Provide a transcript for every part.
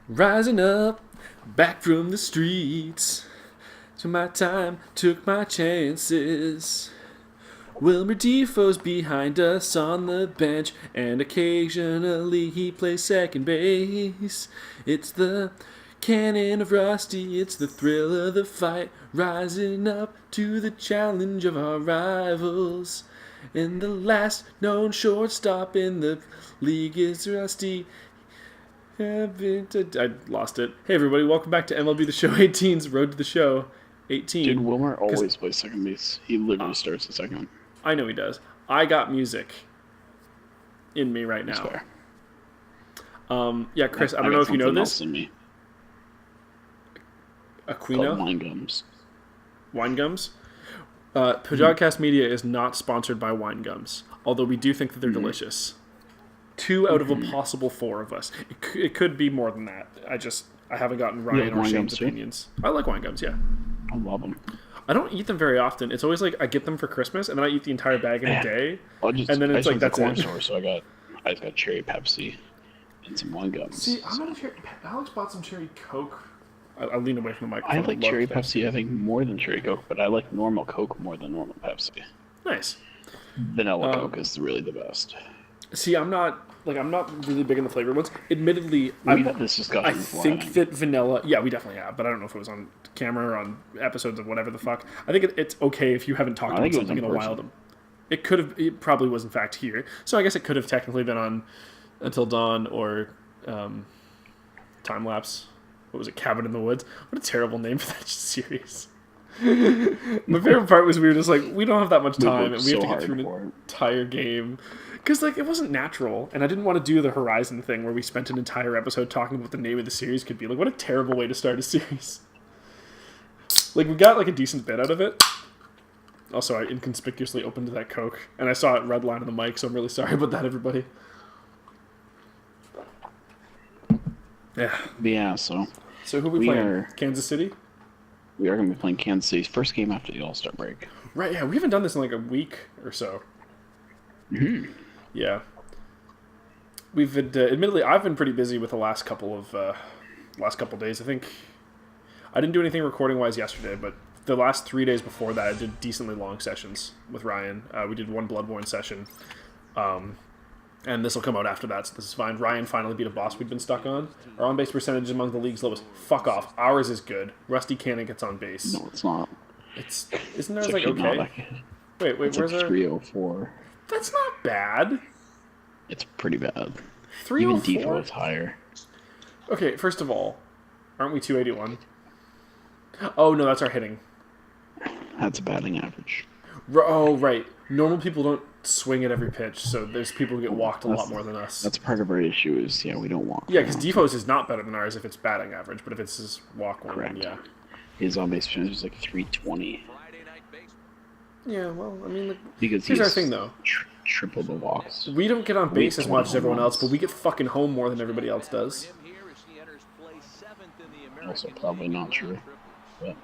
Rising up, back from the streets. Took my time, took my chances. Wilmer Defoe's behind us on the bench, and occasionally he plays second base. It's the cannon of Rusty, it's the thrill of the fight, rising up to the challenge of our rivals. And the last known shortstop in the league is Rusty. I lost it. Hey everybody, welcome back to MLB The Show 18's Road to the Show 18. Dude, Wilmer always plays second base. He literally starts the second. I know he does. I got music in me right now. Fair. Yeah, Chris, I don't know if you know this. In me. Aquino? Wine gums. Wine gums? Pajodcast Media is not sponsored by wine gums, although we do think that they're delicious. 2 out of a possible 4 of us. It could be more than that. I haven't gotten Ryan or Shane's opinions. I like wine gums, yeah. I love them. I don't eat them very often. It's always like I get them for Christmas and then I eat the entire bag in a day. And then it's like that's it. Store, so I just got cherry Pepsi and some wine gums. See, Alex bought some cherry Coke. I leaned away from the microphone. I like cherry Pepsi, I think, more than cherry Coke, but I like normal Coke more than normal Pepsi. Nice. Vanilla Coke is really the best. See, I'm not really big in the flavored ones. Admittedly, we've had this discussion before, think that vanilla. Yeah, we definitely have, but I don't know if it was on camera or on episodes of whatever the fuck. I think it's okay if you haven't talked about something in a while. It probably was in fact here. So I guess it could have technically been on Until Dawn or Time Lapse. What was it? Cabin in the Woods. What a terrible name for that series. My favorite part was we were just like, we don't have that much time, and we have to get through an entire game. Because, like, it wasn't natural, and I didn't want to do the Horizon thing where we spent an entire episode talking about what the name of the series could be. Like, what a terrible way to start a series. Like, we got, like, a decent bit out of it. Also, I inconspicuously opened that Coke, and I saw it redline on the mic, so I'm really sorry about that, everybody. Yeah. Yeah, so who are we playing? Kansas City? We are going to be playing Kansas City's first game after the All-Star break. Right, yeah, we haven't done this in, like, a week or so. Mm-hmm. Yeah. We've admittedly, I've been pretty busy with the last couple days. I think I didn't do anything recording wise yesterday, but the last 3 days before that, I did decently long sessions with Ryan. We did one Bloodborne session, and this will come out after that, so this is fine. Ryan finally beat a boss we'd been stuck on. Our on base percentage among the league's lowest. Fuck off. Ours is good. Rusty Cannon gets on base. No, it's not. Isn't ours like okay? Wait, it's where's like our 304? That's not bad. It's pretty bad. 304? Even Default is higher. Okay, first of all, aren't we 281? Oh, no, that's our hitting. That's a batting average. Oh, right. Normal people don't swing at every pitch, so there's people who get walked a lot more than us. That's part of our issue is, we don't walk. Yeah, because Defoe's is not better than ours if it's batting average, but if it's his walk one, then yeah. His on-base percentage is like 320. Yeah, well, I mean, because here's our thing, though. Triple the walks. We don't get on base as much as everyone else, but we get fucking home more than everybody else does. Also, probably not true. But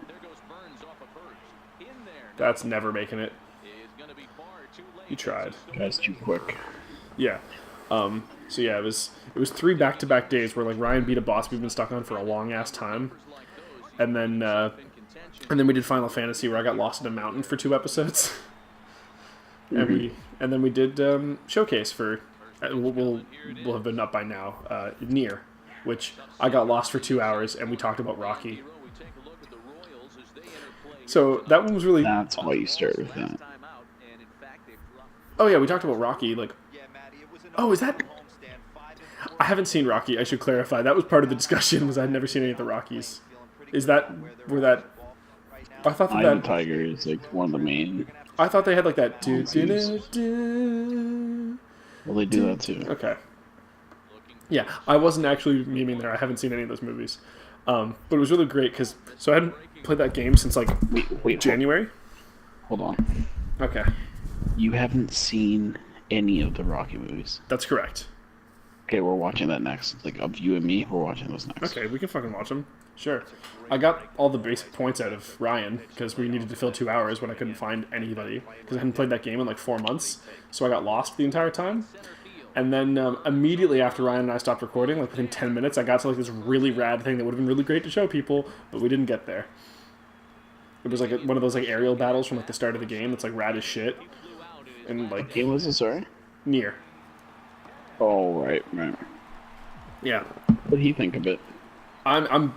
that's never making it. You tried. Guy's too quick. Yeah. So yeah, it was 3 back-to-back days where like Ryan beat a boss we've been stuck on for a long-ass time, and then we did Final Fantasy where I got lost in a mountain for 2 episodes. And then we did Showcase for we'll have been up by now. Nier, which I got lost for 2 hours and we talked about Rocky. So that one was really. That's why you started with that. Oh yeah, we talked about Rocky. Like, oh, is that? I haven't seen Rocky. I should clarify. That was part of the discussion. Was I'd never seen any of the Rockies. Is that where that? I thought Eye of the Tiger is like one of the main. I thought they had like that. Well, they do that too. Okay. Yeah, I wasn't actually memeing there. I haven't seen any of those movies, but it was really great because I hadn't played that game since like January. Hold on. Okay. You haven't seen any of the Rocky movies. That's correct. Okay, we're watching that next. Like, of you and me, we're watching those next. Okay, we can fucking watch them. Sure. I got all the basic points out of Ryan because we needed to fill 2 hours when I couldn't find anybody because I hadn't played that game in like 4 months. So I got lost the entire time. And then immediately after Ryan and I stopped recording, like within 10 minutes, I got to like this really rad thing that would have been really great to show people, but we didn't get there. It was like one of those like aerial battles from like the start of the game that's like rad as shit. And like, What game was this, sorry? Nier. Oh, right. Yeah. What do you think of it? I'm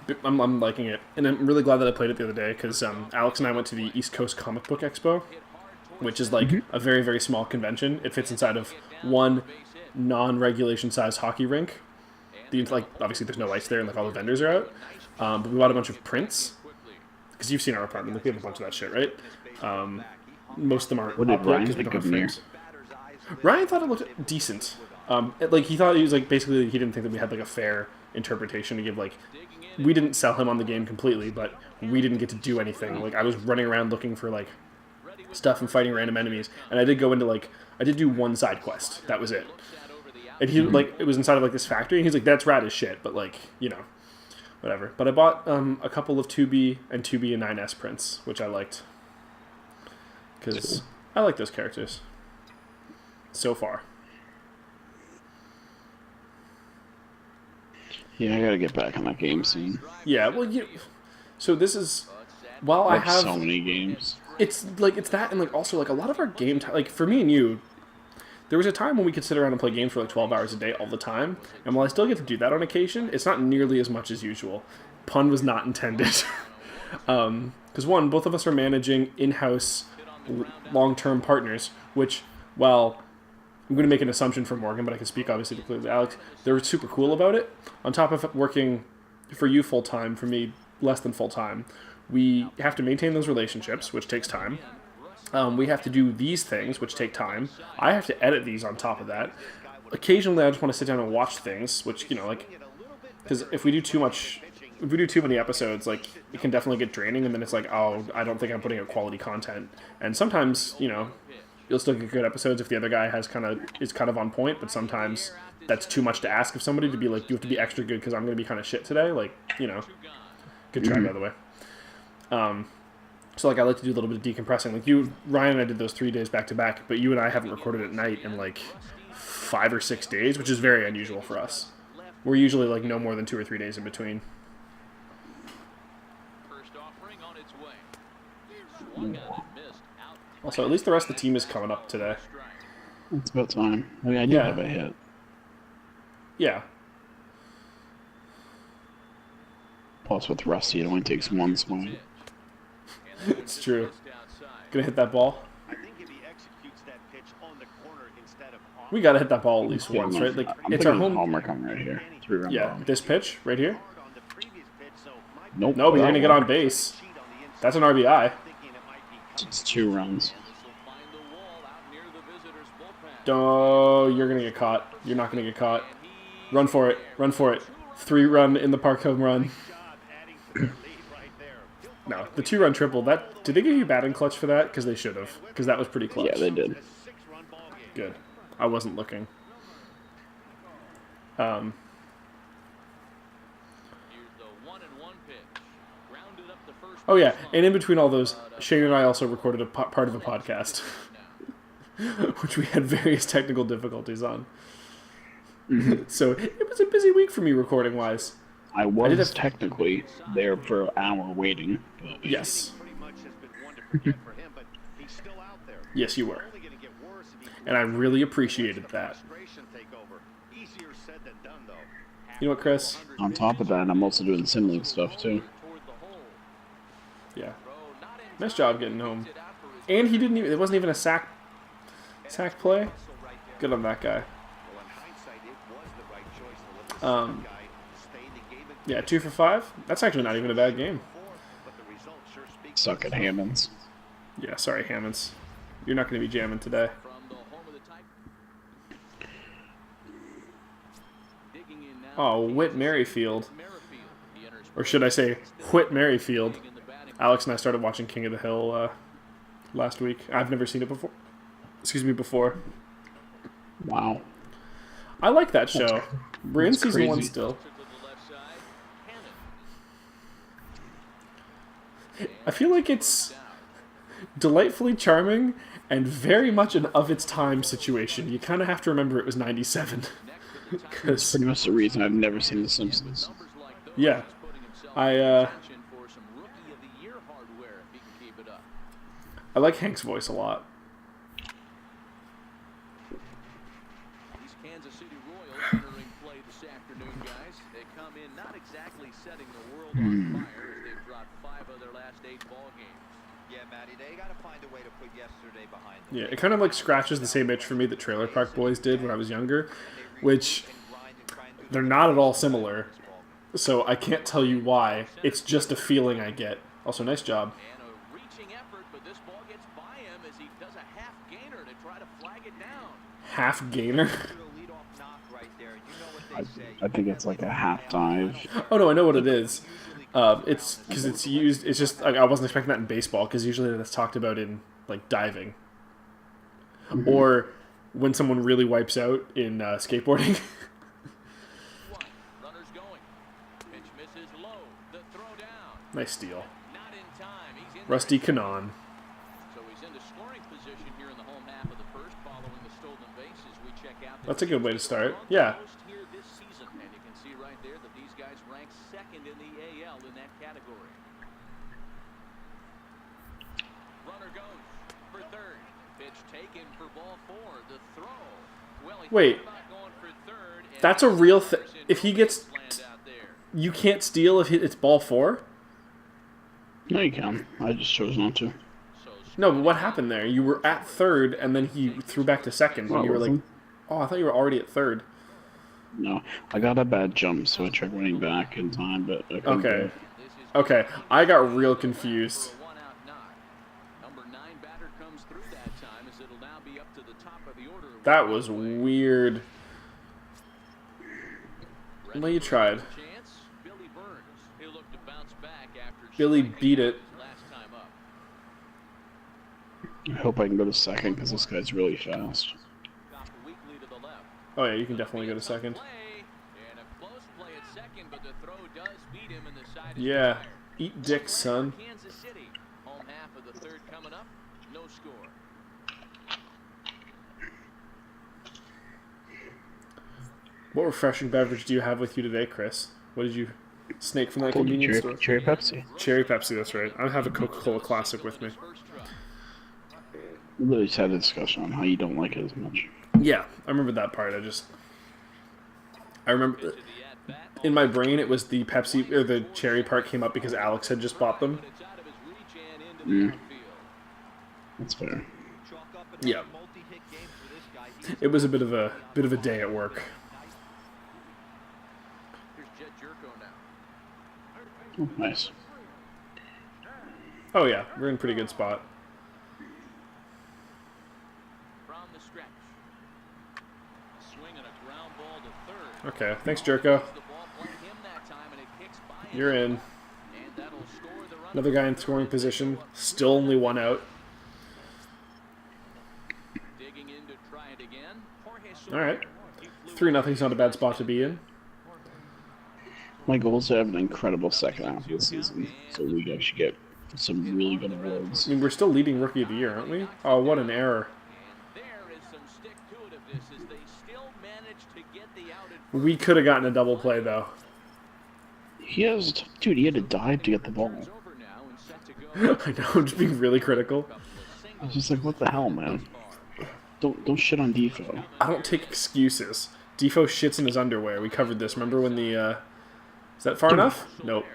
liking it, and I'm really glad that I played it the other day because Alex and I went to the East Coast Comic Book Expo, which is like a very, very small convention. It fits inside of one non-regulation sized hockey rink. Like obviously there's no ice there, and like all the vendors are out. But we bought a bunch of prints because you've seen our apartment. Like, we have a bunch of that shit, right? Most of them aren't. What did up Ryan because we think don't of have Nier? frames. Ryan thought it looked decent. Like he thought he was like basically he didn't think that we had like a fair interpretation to give. Like we didn't sell him on the game completely, but we didn't get to do anything. Like I was running around looking for like stuff and fighting random enemies, and I did go into like I did do one side quest. That was it. And he like it was inside of like this factory, and he's like, "That's rad as shit," but like whatever. But I bought a couple of 2B and 9S prints, which I liked because I like those characters so far. Yeah, I gotta get back on that game scene. Yeah, well, so this is while I have so many games. It's like it's that, and like also like a lot of our game time. Like for me and you, there was a time when we could sit around and play games for like 12 hours a day all the time. And while I still get to do that on occasion, it's not nearly as much as usual. Pun was not intended. Because one, both of us are managing in-house long-term partners, which, well, I'm going to make an assumption for Morgan, but I can speak obviously to Alex. They're super cool about it. On top of working for you full-time, for me less than full-time, we have to maintain those relationships, which takes time. We have to do these things, which take time. I have to edit these on top of that. Occasionally, I just want to sit down and watch things, which, like, because if we do too many episodes, like, it can definitely get draining, and then it's like, oh, I don't think I'm putting out quality content. And sometimes, you'll still get good episodes if the other guy is kind of on point, but sometimes that's too much to ask of somebody to be like, you have to be extra good because I'm going to be kind of shit today. Like, good try, by the way. So, like, I like to do a little bit of decompressing. Like, Ryan and I did those 3 days back-to-back, but you and I haven't recorded at night in, like, 5 or 6 days, which is very unusual for us. We're usually, like, no more than 2 or 3 days in between. Also, at least the rest of the team is coming up today. It's about time. I mean, I do have a hit. Yeah. Plus, with Rusty, it only takes one swing. It's true. Gonna hit that ball. We gotta hit that ball at least once, right? Like it's our home. Homer coming right here. 3-run yeah, bomb. This pitch right here. Nope. No, but you're gonna get on base. That's an RBI. It's 2 runs. Oh, you're gonna get caught. You're not gonna get caught. Run for it. Run for it. 3-run in the park home run. No, the 2-run triple. Did they give you batting clutch for that? Because they should have. Because that was pretty clutch. Yeah, they did. Good. I wasn't looking. Oh yeah, and in between all those, Shane and I also recorded a part of a podcast, which we had various technical difficulties on. So it was a busy week for me recording wise. I was technically there for an hour waiting. Yes. Yes, you were. And I really appreciated that. You know what, Chris? On top of that, I'm also doing sim league stuff too. Yeah. Nice job getting home. And it wasn't even a sack play. Good on that guy. Yeah, 2 for 5. That's actually not even a bad game. Suck at Hammonds. Yeah, sorry, Hammonds. You're not going to be jamming today. Oh, Whit Merrifield. Or should I say, Whit Merrifield. Alex and I started watching King of the Hill last week. I've never seen it before. Before. Wow. I like that show. We're in That's season 1 crazy. still. I feel like it's delightfully charming and very much an of its time situation. You kind of have to remember it was 97. That's pretty much the reason I've never seen The Simpsons. Yeah. I like Hank's voice a lot. These Kansas City Royals entering play this afternoon, guys. They come in not exactly setting the world on fire as they've dropped 5 of their last 8 ball games. Yeah, Matty, they got to find a way to put yesterday behind them. Yeah, it kind of like scratches the same itch for me that Trailer Park Boys did when I was younger, which they're not at all similar. So I can't tell you why. It's just a feeling I get. Also, nice job. And a reaching effort, but this ball gets by him as he does a half gainer to try to flag it down. Half gainer. I think it's like a half dive. Oh no, I know what it is. It's because it's used. It's just like, I wasn't expecting that in baseball because usually that's talked about in like diving, or when someone really wipes out in skateboarding. Runners going. Pitch misses low. The throw down. Nice steal. Not in time. He's in Rusty Kanon. So he's into scoring position here in the home half of the first, following the stolen base as we check out. That's a good way to start. Yeah. Here this season, and you can see right there that these guys rank second in the AL in that category. Runner goes for third. Pitch taken for ball 4. The throw. Well, he Wait. thought about going for third, and That's a real thing. If he gets, land out there. you can't steal if it's ball 4. No, you can. I just chose not to. So No, but what happened there? You were at third, and then he threw back to second, and you were like, "Oh, I thought you were already at third." No, I got a bad jump, so I tried running back in time, but I couldn't do Okay. it. Okay, I got real confused. for a one-out knock. Number 9 batter comes through that time as it'll now be up to the top of the order. That was weird. Well, you tried. Chance, Billy Burns. He'll look to bounce back after Billy striking beat out it. his last time up. I hope I can go to second because this guy's really fast. Chopped weakly to the left. Oh yeah, you can definitely go to second. Play, and a close play at second, but the throw does beat him and the side is Yeah, retired. eat dick, son. Kansas City. Home half of the third coming up. No score. What refreshing beverage do you have with you today, Chris? What did you snake from that Told you, convenience store? cherry Pepsi. Cherry Pepsi, that's right. I have a Coca-Cola Classic with me. First try. We literally just had a discussion on how you don't like it as much. Yeah, I remember that part. I remember To the at-bat. in my brain it was the Pepsi or the cherry part came up because Alex had just bought them. It's out of his reach and into the outfield. That's fair. Yeah. It was a bit of a day at work. Here's Jet Jerko now. Oh, nice. Oh yeah, we're in a pretty good spot. From the stretch. Swing and a ground ball to third. Okay, thanks, Jerko. The ball played him that time and it kicks by him. You're in. And that'll score the run. Another guy in scoring position. Still only one out. Digging in to try it again. All right, 3-0's not a bad spot to be in. My goal is to have an incredible second half of the season, so we actually get some really good awards. I mean, we're still leading Rookie of the Year, aren't we? Oh, what an error. And there is some stick-to-itiveness as they still manage to get the out at We could have gotten a double play though. He had to dive to get the ball. first. Over now and set to go. I know, I'm just being really critical. I was just like, what the hell, man? Don't shit on Defoe. I don't take excuses. Defoe shits in his underwear. We covered this. Remember when the is that far enough? Nope.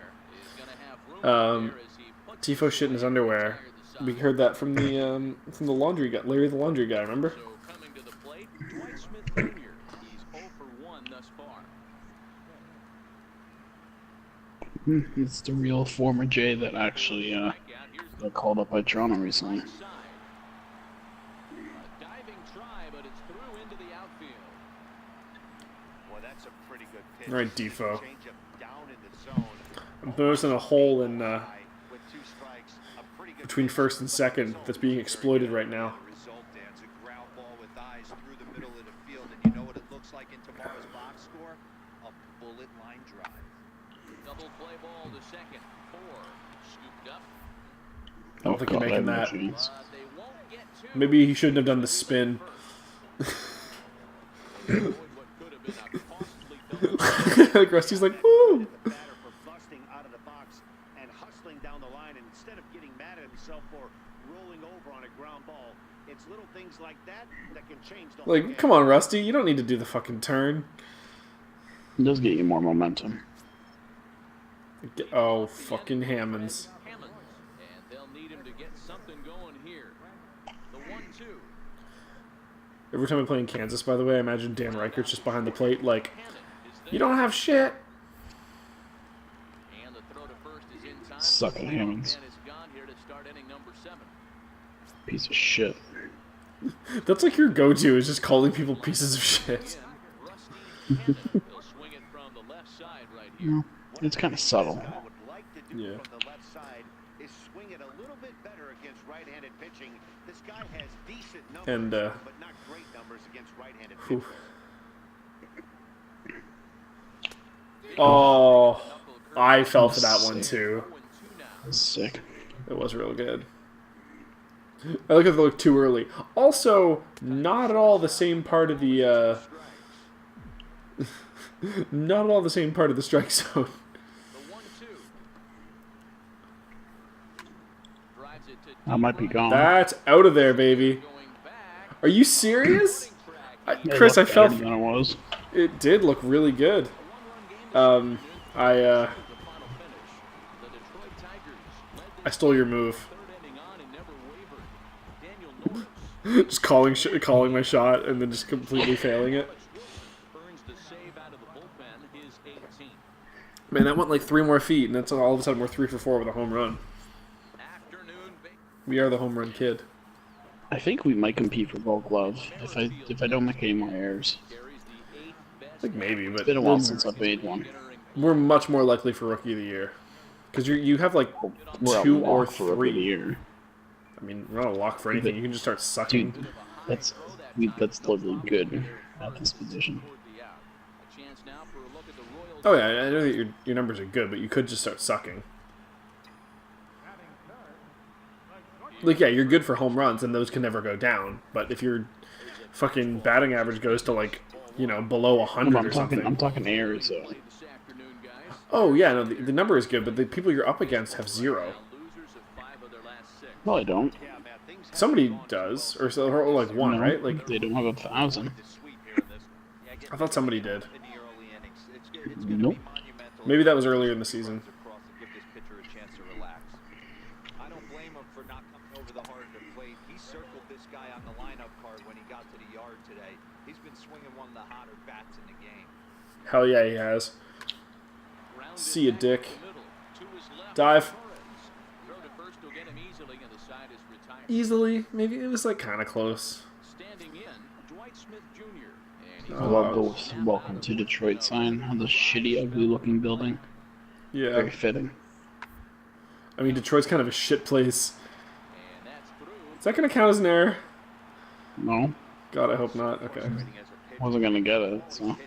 Defoe shit in his underwear. We heard that from the laundry guy, Larry the laundry guy. Remember? So coming to the plate, Dwight Smith Jr. He's 0 for 1 thus far. It's the real former Jay that actually Back out, here's the got called up by Toronto recently. right side. A diving try, but it's through into the outfield. Well, that's a pretty good pitch. All right, Defoe. Changeup down in the zone. I'm noticing a hole in With 2 strikes, a pretty good between pitch. first and second that's being exploited right now. The result, Dan's a ground ball with eyes through the middle of the field, and you know what it looks like into bullet line drive. Double play ball to second. 4. Scooped up. I don't think you're making that. They won't get two. Maybe he shouldn't have done the spin. Avoid what could have been a costly double. Like Rusty's like, woo! Batter for busting out of the box and hustling down the line, and instead of getting mad at himself for rolling over on a ground ball, it's little things like that that can change the whole game. Like, come on, Rusty. You don't need to do the fucking turn. It does get you more momentum. Oh, fucking Hammonds. Hammonds. And they'll need him to get something going here. The 1-2. Every time I play in Kansas, by the way, I imagine Dan Reichert's just behind the plate like, you don't have shit. And the throw to first is in time. Suck it, Hammonds. Man is gone here to start inning number 7. Piece of shit. That's like your go-to, is just calling people pieces of shit. Rusty Cannon. He'll swing it from the left side right here. It's kind of subtle. What I would like to do Yeah. from the left side is swing it a little bit better against right-handed pitching. This guy has decent numbers, And, but not great numbers against right-handed Whew. pitching. Oh, I fell for that one too. That's sick. It was real good. I look at the look too early. Also, not at all the same part of the not at all the same part of the strike zone. The 1-2. Drives it to I might be gone. That's out of there, baby. going back. Are you serious? It Chris, I looked fell. better than it was. It did look really good. I stole your move. Just calling my shot and then just completely failing it. Man, that went like 3 more feet, and that's all of a sudden we're 3 for 4 with a home run. We are the home run kid. I think we might compete for Gold Glove if I don't make any more errors. I think maybe, but It's been a while since I've made one. we're much more likely for Rookie of the Year. Because you have like We're 2 a or lock for Rookie of the 3. Year. I mean, we're not a lock for anything. You can just start sucking. Dude, that's totally good at this position. Oh yeah, I know that your numbers are good, but you could just start sucking. Like, yeah, you're good for home runs, and those can never go down. But if your fucking batting average goes to, like, you know, below 100 or something. I'm talking errors, though. Oh, yeah, no, the number is good, but the people you're up against have 0. No, I don't. Somebody does, or like 1, No, right? Like, they don't have 1,000. I thought somebody did. In the early innings. It's going to Nope. be monumental. Maybe that was earlier in the season. Across and give this pitcher a chance to relax. I don't blame him for not coming over the hard to plate. He circled this guy on the lineup card when he got to the yard today. He's been swinging one of the hotter bats in the game. Hell yeah, he has. See ya, dick. Dive. Easily. Maybe it was, like, kind of close. Standing in, Dwight Smith Jr. I love the Welcome to Detroit sign on the shitty, ugly-looking building. Yeah. Very fitting. I mean, Detroit's kind of a shit place. Is that going to count as an error? No, God, I hope not. Okay. wasn't gonna get it. So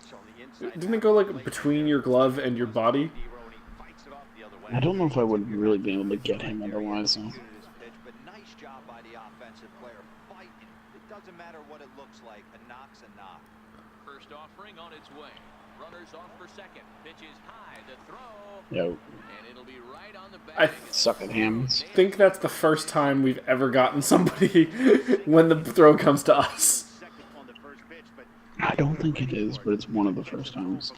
Didn't it go, like, between your glove and your body? I don't know if I would really be able to get him otherwise. So. But nice job by the offensive player fighting. It doesn't matter what it looks like. A knock's a knock. First offering on its way. Runners off for second. Pitch is high. The throw. Yo, And it'll be right on the I bag. suck at Hammonds. think that's the first time we've ever gotten somebody when the throw comes to us. I don't think it is, but it's one of the first times.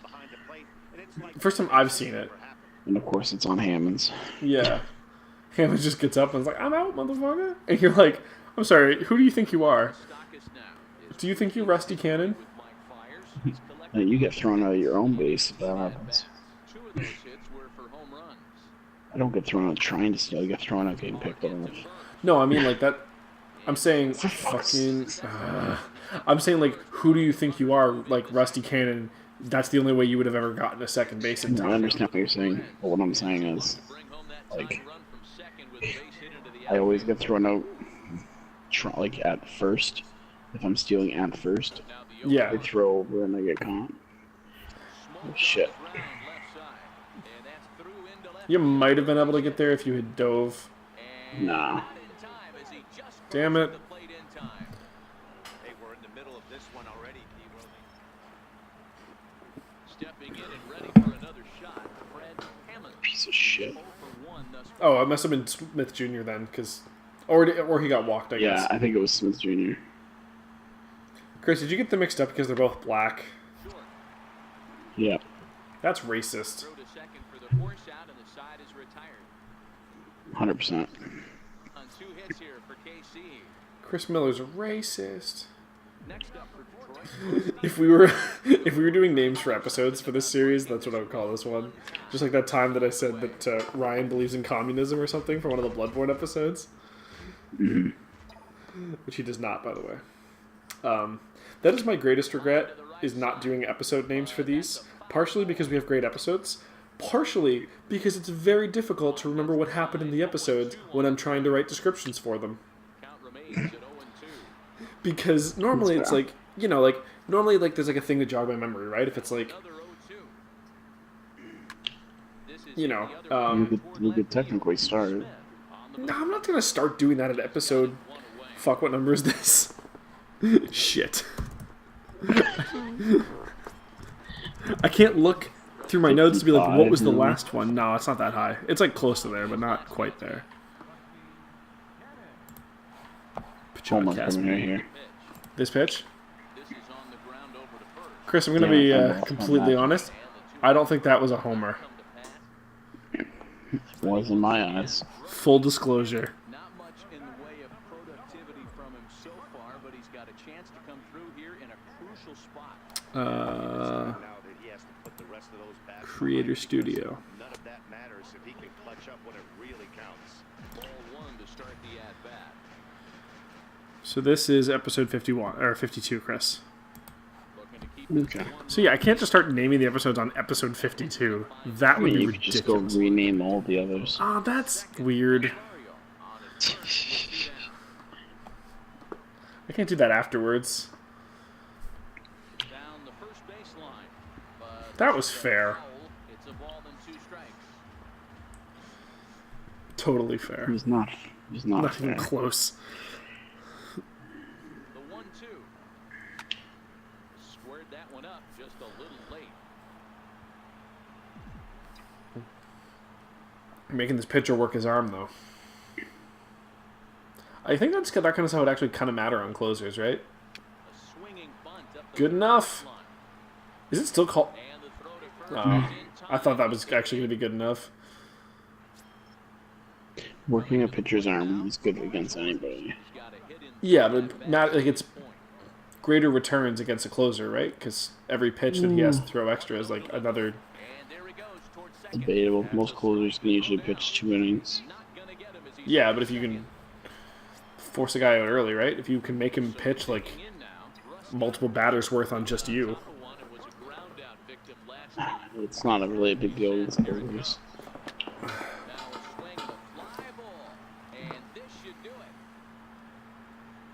First time I've seen it. And of course, it's on Hammonds. Yeah. Hammond just gets up and is like, I'm out, motherfucker. And you're like, I'm sorry, who do you think you are? Do you think you're Rusty Cannon? And you get thrown out of your own base if that happens. Two of those hits were for home runs. I don't get thrown out trying to steal. I get thrown out getting picked off. No, I mean, like, that... I'm saying fucking... I'm saying, like, who do you think you are, like, Rusty Cannon? That's the only way you would have ever gotten a second base in I time. understand what you're saying, but what I'm saying is, like, I always get thrown out, like, at first. If I'm stealing at first, Yeah. I throw over and I get caught. Shit. You might have been able to get there if you had dove. Nah. Damn it. Hey, we're in the middle of this one already, Stepping in and ready for another shot, Fred Hammond. Piece of shit. Oh, it must have been Smith Jr. then, or he got walked, I guess. Yeah, I think it was Smith Jr. Chris, did you get them mixed up because they're both black? Yeah. That's racist. Throw to second for the force out, and the side is retired. 100%. On 2 hits here for KC. Chris Miller's a racist. Next up for Detroit. If we were doing names for episodes for this series, that's what I would call this one. Just like that time that I said that Ryan believes in communism or something for one of the Bloodborne episodes. Mm-hmm. Which he does not, by the way. That is my greatest regret, is not doing episode names for these. Partially because we have great episodes. Partially because it's very difficult to remember what happened in the episodes when I'm trying to write descriptions for them. Count remains at 0-2. Because normally it's like, normally like there's like a thing to jog my memory, right? If it's like, Another 0-2. This is we could technically start. no, I'm not going to start doing that at episode. Fuck, what number is this? Shit. I can't look through my notes to be like, what was the last one? No, it's not that high. It's like close to there, but not quite there. Almost Pajodcast. coming right here. This pitch? This is on the ground over to first. Chris, I'm going to be completely honest. I don't think that was a homer. Was in my eyes. Full disclosure. Not much in the way of productivity from him so far, but he's got a chance to come through here in a crucial spot. Now that he has to put the rest of those bats Creator behind, Studio. none of that matters if he can clutch up when it really counts. Ball one to start the at-bat. So this is episode 51, or 52, Chris. Looking to keep Okay. So yeah, I can't just start naming the episodes on episode 52. That would be You could just go ridiculous. rename all the others. Oh, that's weird. I can't do that afterwards. down the first baseline. But That was fair. it's a ball and 2 strikes. Totally fair. He's not Not fair. even close. The 1-2. Squared that one up just a little late. Making this pitcher work his arm, though. I think that kind of how it actually kind of matter on closers, right? A swinging bunt up the Good enough. line. Is it still called? And the throw to first Oh, is in I thought that was actually going to be good enough. Working a pitcher's arm is good against anybody. He's got a hit in Yeah, but not like it's greater returns against a closer, right? Because every pitch that he has to throw extra is like another. And there he goes towards second. Debatable. Most closers can usually pitch 2 innings. Not gonna get him as he's Yeah, but if you can force a guy out early, right? If you can make him pitch like in now. Russ multiple batters worth on just you. one and was a ground out victim last week. It's not a really big deal against closers. Now a swing and a fly ball. And this should do it.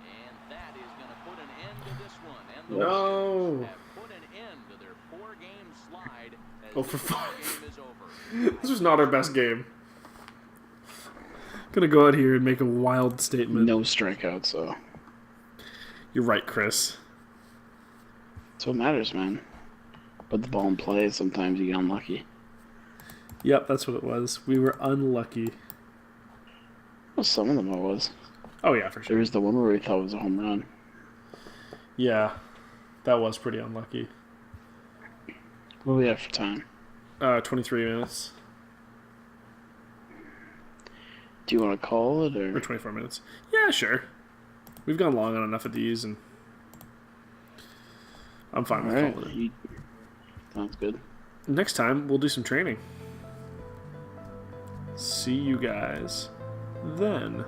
And that is going to put an end to this one. And the No. Warriors have put an end to their 4-game slide as Oh, for this five. game is over. This was not our best game. Gonna go out here and make a wild statement. No strikeouts, so You're right, Chris. that's what matters, man. Put the ball in play. Sometimes you get unlucky. Yep, that's what it was. We were unlucky. Well, some of them I was. Oh yeah, for There sure. was the one where we thought was a home run. Yeah, that was pretty unlucky. What do we have for time? 23 minutes Do you want to call it or or? 24 minutes. Yeah, sure. We've gone long on enough of these, and I'm fine with Alright, calling it. sounds good. Next time, we'll do some training. See you guys then.